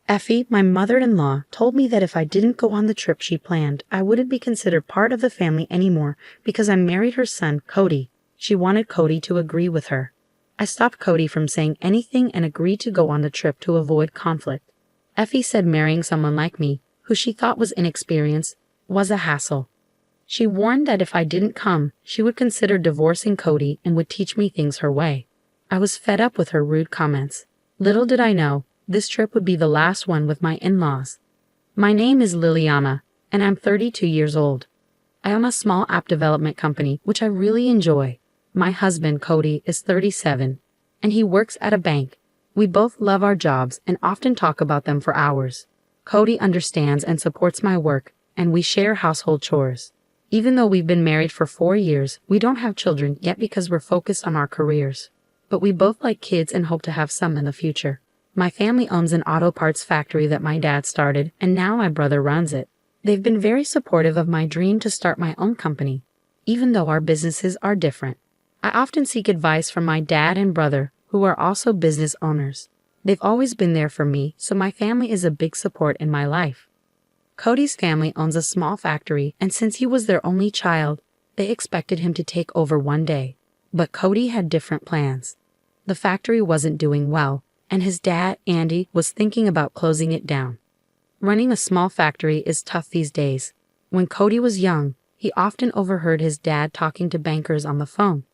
Effie, my mother-in-law, told me that if I didn't go on the trip she planned, I wouldn't be considered part of the family anymore because I married her son, Cody. She wanted Cody to agree with her. I stopped Cody from saying anything and agreed to go on the trip to avoid conflict. Effie said marrying someone like me, who she thought was inexperienced, was a hassle. She warned that if I didn't come, she would consider divorcing Cody and would teach me things her way. I was fed up with her rude comments. Little did I know, this trip would be the last one with my in-laws. My name is Liliana, and I'm 32 years old. I own a small app development company, which I really enjoy. My husband, Cody, is 37, and he works at a bank. We both love our jobs and often talk about them for hours. Cody understands and supports my work, and we share household chores. Even though we've been married for 4 years, we don't have children yet because we're focused on our careers. But we both like kids and hope to have some in the future. My family owns an auto parts factory that my dad started, and now my brother runs it. They've been very supportive of my dream to start my own company, even though our businesses are different. I often seek advice from my dad and brother, who are also business owners. They've always been there for me, so my family is a big support in my life. Cody's family owns a small factory, and since he was their only child, they expected him to take over one day. But Cody had different plans. The factory wasn't doing well, and his dad, Andy, was thinking about closing it down. Running a small factory is tough these days. When Cody was young, he often overheard his dad talking to bankers on the phone.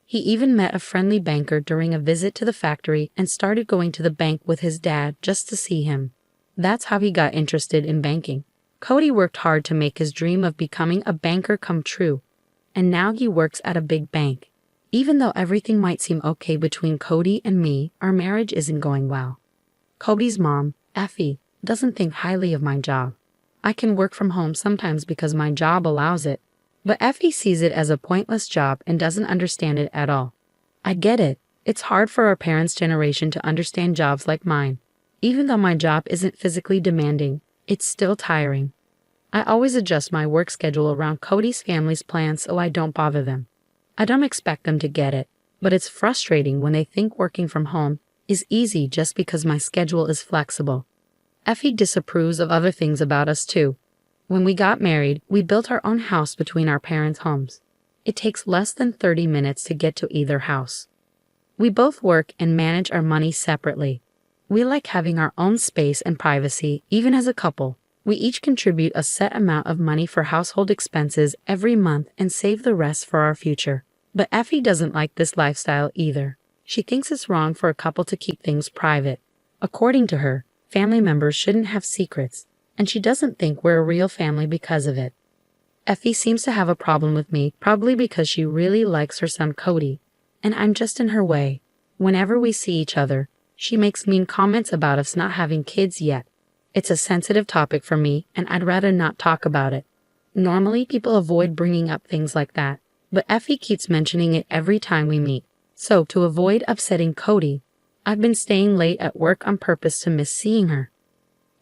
He even met a friendly banker during a visit to the factory and started going to the bank with his dad just to see him. That's how he got interested in banking. Cody worked hard to make his dream of becoming a banker come true, and now he works at a big bank. Even though everything might seem okay between Cody and me, our marriage isn't going well. Cody's mom, Effie, doesn't think highly of my job. I can work from home sometimes because my job allows it, but Effie sees it as a pointless job and doesn't understand it at all. I get it. It's hard for our parents' generation to understand jobs like mine. Even though my job isn't physically demanding, it's still tiring. I always adjust my work schedule around Cody's family's plans so I don't bother them. I don't expect them to get it, but it's frustrating when they think working from home is easy just because my schedule is flexible. Effie disapproves of other things about us too. When we got married, we built our own house between our parents' homes. It takes less than 30 minutes to get to either house. We both work and manage our money separately. We like having our own space and privacy, even as a couple. We each contribute a set amount of money for household expenses every month and save the rest for our future. But Effie doesn't like this lifestyle either. She thinks it's wrong for a couple to keep things private. According to her, family members shouldn't have secrets, and she doesn't think we're a real family because of it. Effie seems to have a problem with me, probably because she really likes her son Cody, and I'm just in her way. Whenever we see each other, she makes mean comments about us not having kids yet. It's a sensitive topic for me, and I'd rather not talk about it. Normally, people avoid bringing up things like that, but Effie keeps mentioning it every time we meet. So, to avoid upsetting Cody, I've been staying late at work on purpose to miss seeing her.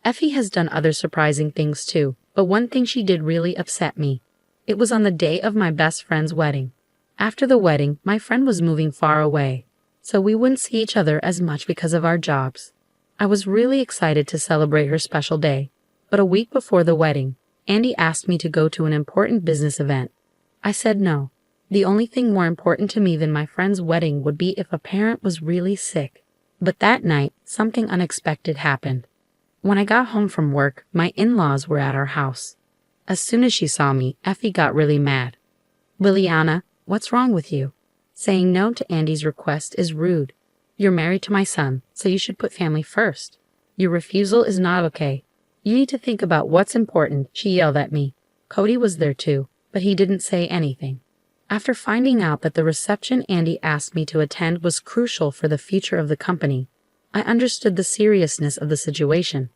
Effie has done other surprising things too, but one thing she did really upset me. It was on the day of my best friend's wedding. After the wedding, my friend was moving far away, so we wouldn't see each other as much because of our jobs. I was really excited to celebrate her special day, but a week before the wedding, Andy asked me to go to an important business event. I said no. The only thing more important to me than my friend's wedding would be if a parent was really sick. But that night, something unexpected happened. When I got home from work, my in-laws were at our house. As soon as she saw me, Effie got really mad. "Liliana, what's wrong with you? Saying no to Andy's request is rude. You're married to my son, so you should put family first. Your refusal is not okay. You need to think about what's important," she yelled at me. Cody was there too, but he didn't say anything. After finding out that the reception Andy asked me to attend was crucial for the future of the company, I understood the seriousness of the situation.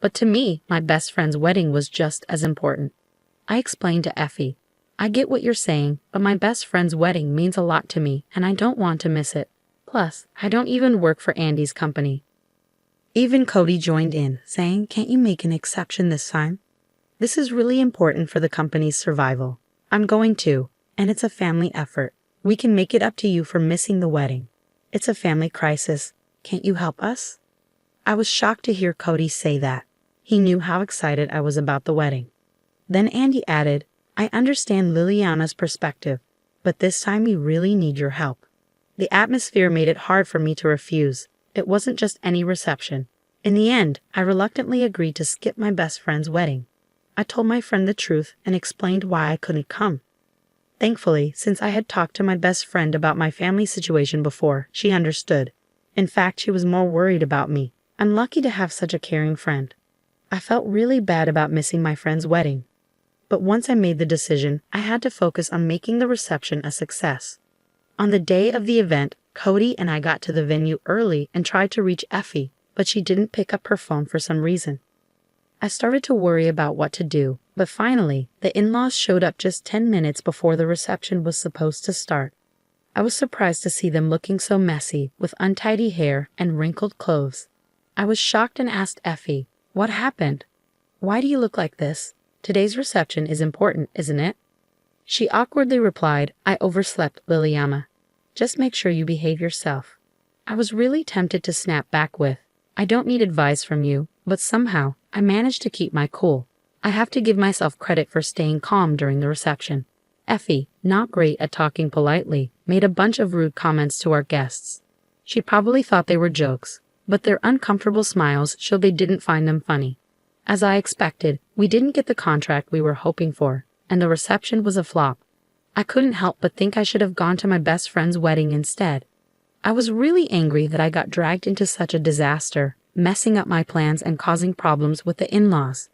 But to me, my best friend's wedding was just as important. I explained to Effie, "I get what you're saying, but my best friend's wedding means a lot to me, and I don't want to miss it. Plus, I don't even work for Andy's company." Even Cody joined in, saying, "Can't you make an exception this time? This is really important for the company's survival. I'm going to, and it's a family effort. We can make it up to you for missing the wedding. It's a family crisis. Can't you help us?" I was shocked to hear Cody say that. He knew how excited I was about the wedding. Then Andy added, I understand Liliana's perspective, but this time we really need your help. The atmosphere made it hard for me to refuse. It wasn't just any reception. In the end, I reluctantly agreed to skip my best friend's wedding. I told my friend the truth and explained why I couldn't come. Thankfully, since I had talked to my best friend about my family situation before, she understood. In fact, she was more worried about me. I'm lucky to have such a caring friend. I felt really bad about missing my friend's wedding. But once I made the decision, I had to focus on making the reception a success. On the day of the event, Cody and I got to the venue early and tried to reach Effie, but she didn't pick up her phone for some reason. I started to worry about what to do, but finally, the in-laws showed up just 10 minutes before the reception was supposed to start. I was surprised to see them looking so messy, with untidy hair and wrinkled clothes. I was shocked and asked Effie, what happened? Why do you look like this? Today's reception is important, isn't it? She awkwardly replied, I overslept, Liliana. Just make sure you behave yourself. I was really tempted to snap back with, I don't need advice from you, but somehow, I managed to keep my cool. I have to give myself credit for staying calm during the reception. Effie, not great at talking politely, made a bunch of rude comments to our guests. She probably thought they were jokes, but their uncomfortable smiles showed they didn't find them funny. As I expected, we didn't get the contract we were hoping for, and the reception was a flop. I couldn't help but think I should have gone to my best friend's wedding instead. I was really angry that I got dragged into such a disaster, messing up my plans and causing problems with the in-laws.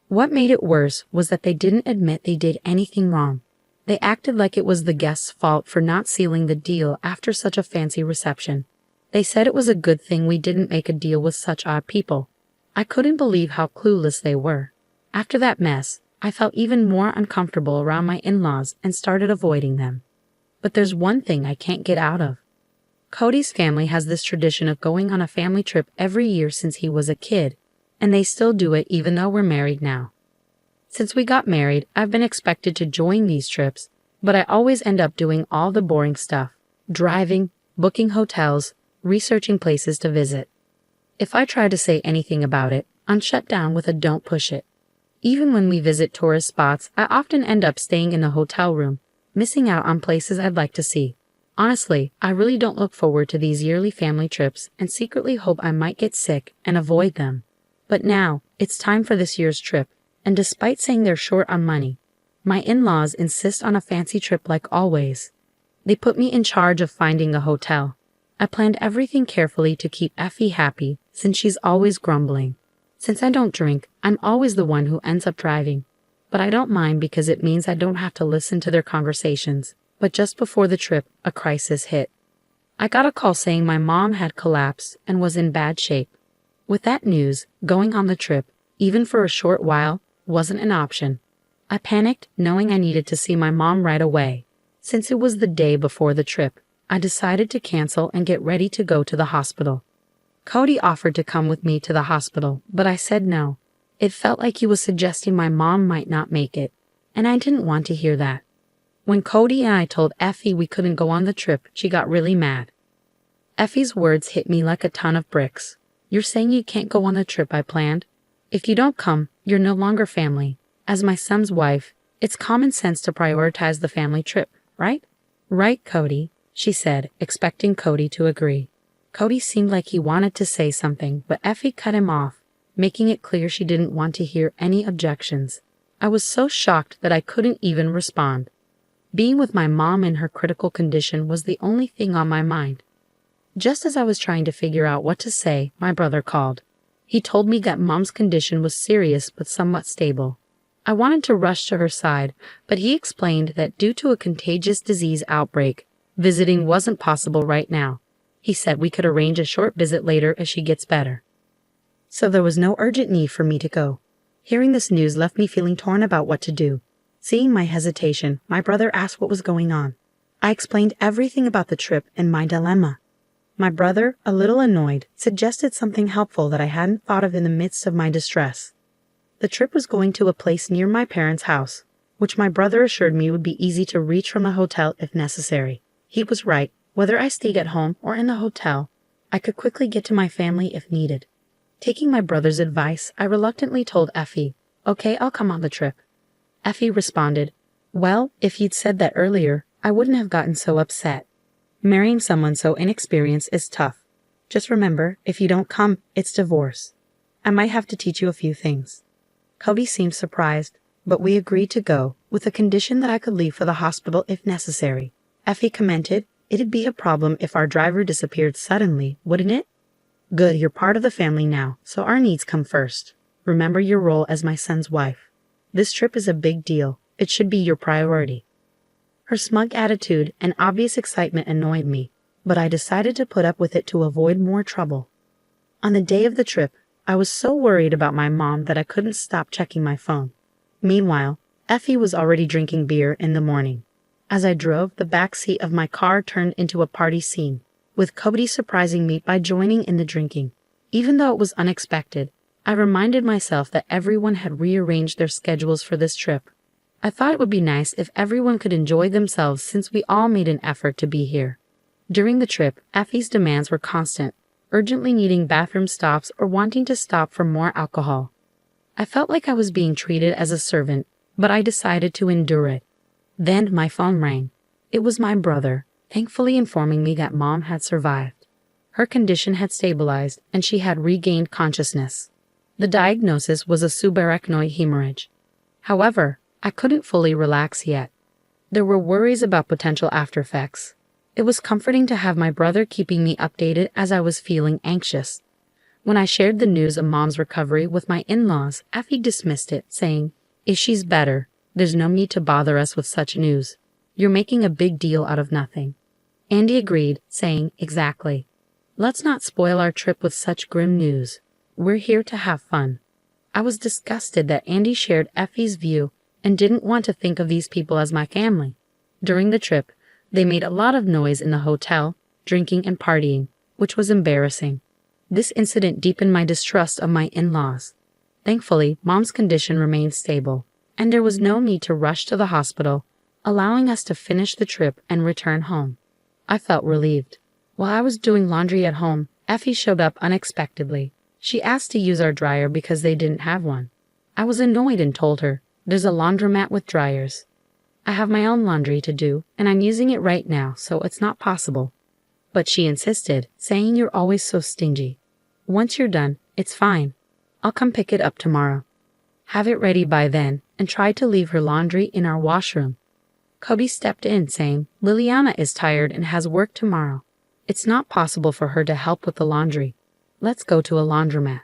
What made it worse was that they didn't admit they did anything wrong. They acted like it was the guests' fault for not sealing the deal after such a fancy reception. They said it was a good thing we didn't make a deal with such odd people. I couldn't believe how clueless they were. After that mess, I felt even more uncomfortable around my in-laws and started avoiding them. But there's one thing I can't get out of. Cody's family has this tradition of going on a family trip every year since he was a kid, and they still do it even though we're married now. Since we got married, I've been expected to join these trips, but I always end up doing all the boring stuff, driving, booking hotels, researching places to visit. If I try to say anything about it, I'm shut down with a don't push it. Even when we visit tourist spots, I often end up staying in a hotel room, missing out on places I'd like to see. Honestly, I really don't look forward to these yearly family trips and secretly hope I might get sick and avoid them. But now, it's time for this year's trip, and despite saying they're short on money, my in-laws insist on a fancy trip like always. They put me in charge of finding a hotel. I planned everything carefully to keep Effie happy since she's always grumbling. Since I don't drink, I'm always the one who ends up driving. But I don't mind because it means I don't have to listen to their conversations. But just before the trip, a crisis hit. I got a call saying my mom had collapsed and was in bad shape. With that news, going on the trip, even for a short while, wasn't an option. I panicked, knowing I needed to see my mom right away. Since it was the day before the trip, I decided to cancel and get ready to go to the hospital. Cody offered to come with me to the hospital, but I said no. It felt like he was suggesting my mom might not make it, and I didn't want to hear that. When Cody and I told Effie we couldn't go on the trip, she got really mad. Effie's words hit me like a ton of bricks. You're saying you can't go on the trip I planned? If you don't come, you're no longer family. As my son's wife, it's common sense to prioritize the family trip, right? Right, Cody, she said, expecting Cody to agree. Cody seemed like he wanted to say something, but Effie cut him off, making it clear she didn't want to hear any objections. I was so shocked that I couldn't even respond. Being with my mom in her critical condition was the only thing on my mind. Just as I was trying to figure out what to say, my brother called. He told me that Mom's condition was serious but somewhat stable. I wanted to rush to her side, but he explained that due to a contagious disease outbreak, visiting wasn't possible right now. He said we could arrange a short visit later as she gets better. So there was no urgent need for me to go. Hearing this news left me feeling torn about what to do. Seeing my hesitation, my brother asked what was going on. I explained everything about the trip and my dilemma. My brother, a little annoyed, suggested something helpful that I hadn't thought of in the midst of my distress. The trip was going to a place near my parents' house, which my brother assured me would be easy to reach from a hotel if necessary. He was right. Whether I stayed at home or in the hotel, I could quickly get to my family if needed. Taking my brother's advice, I reluctantly told Effie, "Okay, I'll come on the trip." Effie responded, "Well, if you'd said that earlier, I wouldn't have gotten so upset. Marrying someone so inexperienced is tough. Just remember, if you don't come, it's divorce. I might have to teach you a few things." Cody seemed surprised, but we agreed to go, with the condition that I could leave for the hospital if necessary. Effie commented, "It'd be a problem if our driver disappeared suddenly, wouldn't it?" "Good, you're part of the family now, so our needs come first. Remember your role as my son's wife. This trip is a big deal. It should be your priority." Her smug attitude and obvious excitement annoyed me, but I decided to put up with it to avoid more trouble. On the day of the trip, I was so worried about my mom that I couldn't stop checking my phone. Meanwhile, Effie was already drinking beer in the morning. As I drove, the back seat of my car turned into a party scene, with Cody surprising me by joining in the drinking. Even though it was unexpected, I reminded myself that everyone had rearranged their schedules for this trip. I thought it would be nice if everyone could enjoy themselves since we all made an effort to be here. During the trip, Effie's demands were constant, urgently needing bathroom stops or wanting to stop for more alcohol. I felt like I was being treated as a servant, but I decided to endure it. Then my phone rang. It was my brother, thankfully informing me that Mom had survived. Her condition had stabilized and she had regained consciousness. The diagnosis was a subarachnoid hemorrhage. However, I couldn't fully relax yet. There were worries about potential aftereffects. It was comforting to have my brother keeping me updated as I was feeling anxious. When I shared the news of Mom's recovery with my in-laws, Effie dismissed it, saying, "If she's better, there's no need to bother us with such news. You're making a big deal out of nothing." Andy agreed, saying, "Exactly. Let's not spoil our trip with such grim news. We're here to have fun." I was disgusted that Andy shared Effie's view and didn't want to think of these people as my family. During the trip, they made a lot of noise in the hotel, drinking and partying, which was embarrassing. This incident deepened my distrust of my in-laws. Thankfully, Mom's condition remained stable, and there was no need to rush to the hospital, allowing us to finish the trip and return home. I felt relieved. While I was doing laundry at home, Effie showed up unexpectedly. She asked to use our dryer because they didn't have one. I was annoyed and told her, "There's a laundromat with dryers. I have my own laundry to do, and I'm using it right now, so it's not possible." But she insisted, saying, "You're always so stingy. Once you're done, it's fine. I'll come pick it up tomorrow. Have it ready by then," and tried to leave her laundry in our washroom. Cody stepped in, saying, "Liliana is tired and has work tomorrow. It's not possible for her to help with the laundry. Let's go to a laundromat."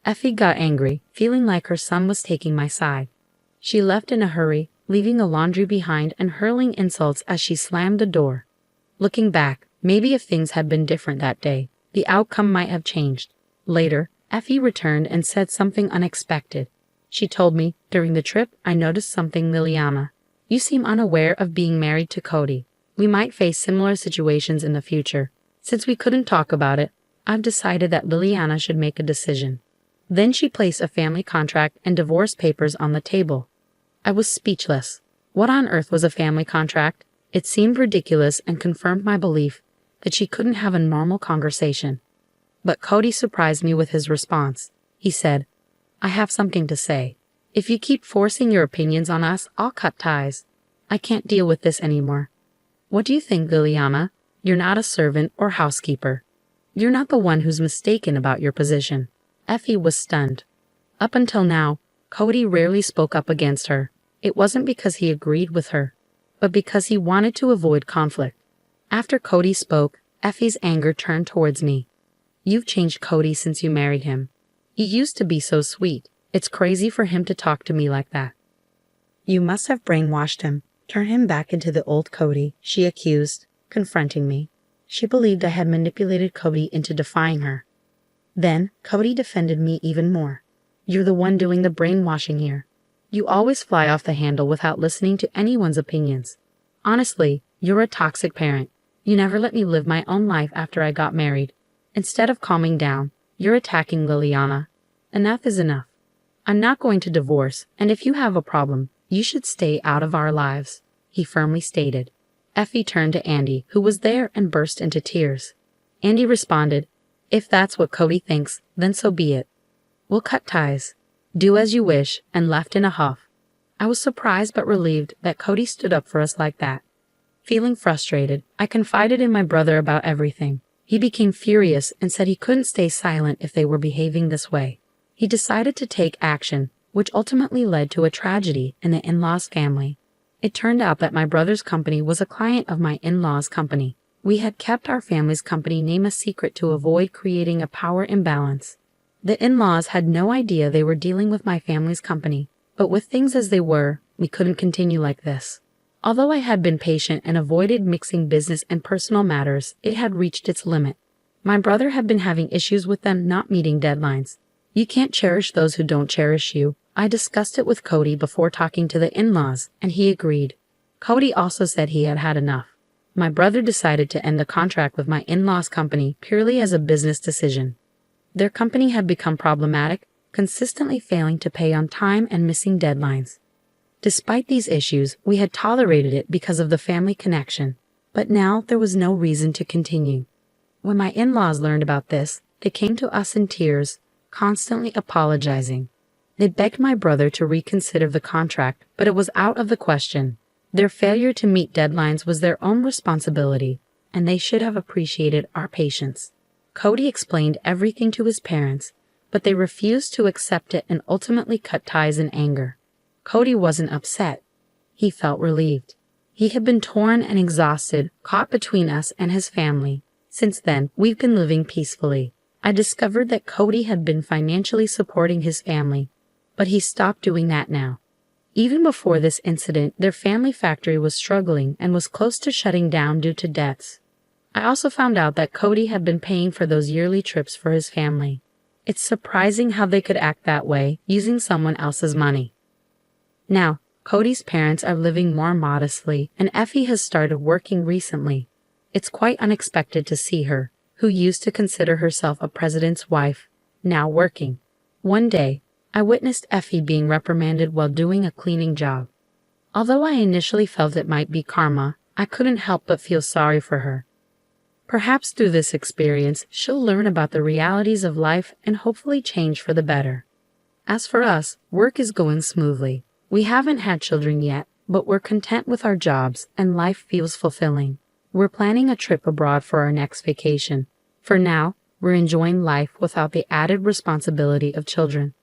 Effie got angry, feeling like her son was taking my side. She left in a hurry, leaving the laundry behind and hurling insults as she slammed the door. Looking back, maybe if things had been different that day, the outcome might have changed. Later, Effie returned and said something unexpected. She told me, "During the trip, I noticed something, Liliana. You seem unaware of being married to Cody. We might face similar situations in the future. Since we couldn't talk about it, I've decided that Liliana should make a decision." Then she placed a family contract and divorce papers on the table. I was speechless. What on earth was a family contract? It seemed ridiculous and confirmed my belief that she couldn't have a normal conversation. But Cody surprised me with his response. He said, "I have something to say. If you keep forcing your opinions on us, I'll cut ties. I can't deal with this anymore. What do you think, Liliana? You're not a servant or housekeeper. You're not the one who's mistaken about your position." Effie was stunned. Up until now, Cody rarely spoke up against her. It wasn't because he agreed with her, but because he wanted to avoid conflict. After Cody spoke, Effie's anger turned towards me. "You've changed Cody since you married him. He used to be so sweet. It's crazy for him to talk to me like that." "You must have brainwashed him, turned him back into the old Cody," she accused, confronting me. She believed I had manipulated Cody into defying her. Then, Cody defended me even more. "You're the one doing the brainwashing here. You always fly off the handle without listening to anyone's opinions. Honestly, you're a toxic parent. You never let me live my own life after I got married. Instead of calming down, you're attacking Liliana. Enough is enough. I'm not going to divorce, and if you have a problem, you should stay out of our lives," he firmly stated. Effie turned to Andy, who was there, and burst into tears. Andy responded, If that's what Cody thinks, then so be it. We'll cut ties. Do as you wish, and left in a huff. I was surprised but relieved that Cody stood up for us like that. Feeling frustrated, I confided in my brother about everything. He became furious and said he couldn't stay silent if they were behaving this way. He decided to take action, which ultimately led to a tragedy in the in-laws' family. It turned out that my brother's company was a client of my in-laws' company. We had kept our family's company name a secret to avoid creating a power imbalance. The in-laws had no idea they were dealing with my family's company, but with things as they were, we couldn't continue like this. Although I had been patient and avoided mixing business and personal matters, it had reached its limit. My brother had been having issues with them not meeting deadlines. You can't cherish those who don't cherish you. I discussed it with Cody before talking to the in-laws, and he agreed. Cody also said he had had enough. My brother decided to end the contract with my in-laws' company purely as a business decision. Their company had become problematic, consistently failing to pay on time and missing deadlines. Despite these issues, we had tolerated it because of the family connection, but now there was no reason to continue. When my in-laws learned about this, they came to us in tears, constantly apologizing. They begged my brother to reconsider the contract, but it was out of the question. Their failure to meet deadlines was their own responsibility, and they should have appreciated our patience. Cody explained everything to his parents, but they refused to accept it and ultimately cut ties in anger. Cody wasn't upset. He felt relieved. He had been torn and exhausted, caught between us and his family. Since then, we've been living peacefully. I discovered that Cody had been financially supporting his family, but he stopped doing that now. Even before this incident, their family factory was struggling and was close to shutting down due to debts. I also found out that Cody had been paying for those yearly trips for his family. It's surprising how they could act that way, using someone else's money. Now, Cody's parents are living more modestly, and Effie has started working recently. It's quite unexpected to see her, who used to consider herself a president's wife, now working. One day, I witnessed Effie being reprimanded while doing a cleaning job. Although I initially felt it might be karma, I couldn't help but feel sorry for her. Perhaps through this experience, she'll learn about the realities of life and hopefully change for the better. As for us, work is going smoothly. We haven't had children yet, but we're content with our jobs and life feels fulfilling. We're planning a trip abroad for our next vacation. For now, we're enjoying life without the added responsibility of children.